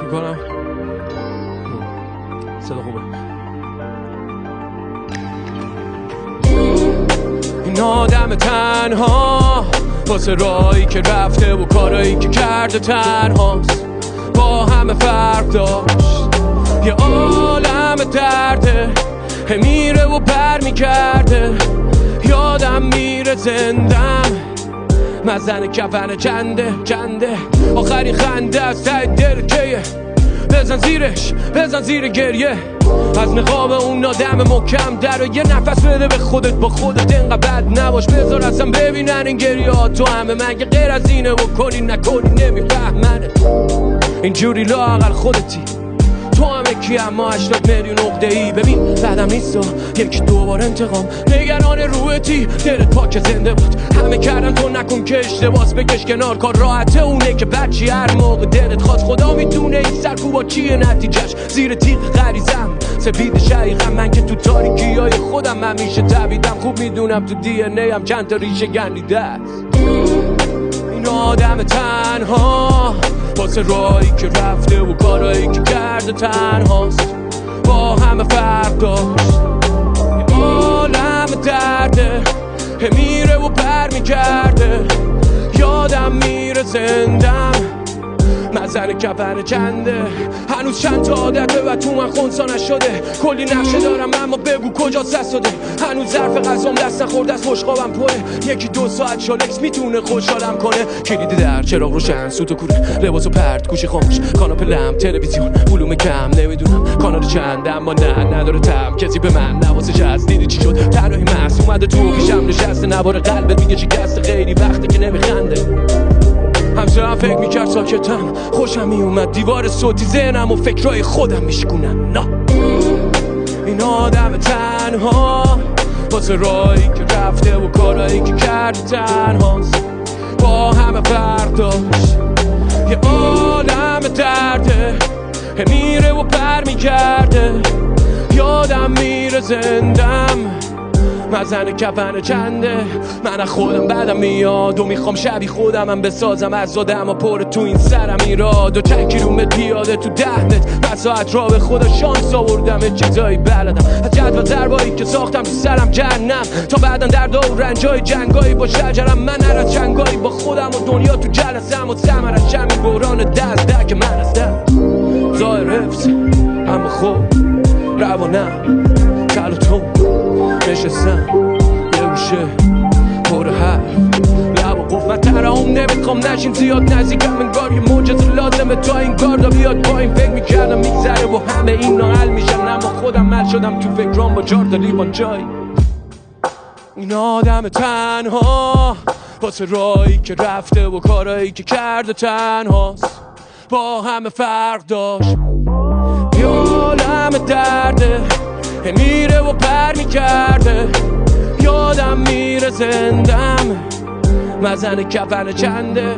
میکنم. صدا خوبه. این آدم تنها واسه راهی که رفته و کارایی که کرده تنهاست، با همه فرق داشت، یه عالم درده، میره و پر میکرده، یادم میره زندم، مزن کفن چنده آخرین خنده از ته دل کیه، بزن زیرش، بزن زیر گریه، از نقاب اون آدم محکم در و یه نفس بده به خودت، با خودت اینقدر بد نباش، بذار اصلا ببینن این گریه ها تو همه، مگه غیر از اینه و کنی نکنی نمیفهمنه، اینجوری لااقل خودتی، تو هم یکی اما 80 میلیون عقده‌ای، ببین بعدم نیستا یکی دوبار انتقام، نگران روحتی، دلت پاک زنده بود، همه کردن تو نکن که اشتباس، بکش کنار، کار راحته اونه که بچی هر موقع دلت خواست، خدا میدونه این سرکوبا چیه نتیجهش، زیر تیغ غریزم سپید شقیقم، من که تو تاریکی های خودم همیشه دویدم، خوب میدونم تو دی ان ای هم چند تا ریشه گندیده است، این آدم تنها واسه راهی که رفته و کارایی که کرده تنهاست، با همه فرق داشت، یه عالم درده، میره و پر میکرده، یادم میره زندم، مزن کفن چنده، هنوز چند تا عادته و تو من خونسا نشده، کلی نقشه دارم اما بگو کجا سساده، هنوز ظرف غذام دست نخورده از بشقابم پره، یکی 2 ساعت شالکس میتونه خوشحالم کنه، کلید در چراغ روشن سوت و کوره، لباس و پرت گوشی خاموش، کاناپه لم تلویزیون، ولوم کم نمیدونم کانال چند، اما نه نداره تم، کسی به من نواسش از، دیدی چی شد تنهایی مست اومده تو پیشم نشسته، نوار قلبت میگه شکسته، خیلی وقته که نمیخنده، همچنان فکر میکرد ساکتم، خوشم میومد دیوار صوتی ذهنم و فکرهای خودم میشکونم، نه این آدم تنها واسه راهی که رفته و کارایی که کرده تنهاست، با همه فرق داشت، یه عالم درده، میره و پر میکرده، یادم میره زندم، مزن کفن چنده، من از خودم بدم میاد و میخوام شبیه خودمم بسازم، از آدم پر تو این سرم ایراد و چند کیلومتر پیاده تو 10 متر، پس ساعت را به خدا شانس آوردم، چیزایی بلدم از جدول ضربایی که ساختم تو سرم جهنم، تا بعدن دردا و رنجای جنگایی با شجرم، من هر از جنگایی با خودم و دنیا تو جلسم، و ثمر از شمی بحران دست که من هستم، ظاهر حفظ اما خب روانم کل و تون نشستم یه گوشه پر حرف، لب و قفل، من ترام نمیخوام نشیم زیاد نزدیکم، انگار یه معجزه لازمه تا این گاردا بیاد پایین، فکر میکردم میگذره و همه اینا حل میشن، اما خودم مل شدم تو فکرام با جارد لیوان جای، این آدم تنها واسه راهی که رفته و کارایی که کرده تنهاست، با همه فرق داشت، یه عالم درده، میره و پر میکرده، یادم میره زندم، مزن کفن چنده.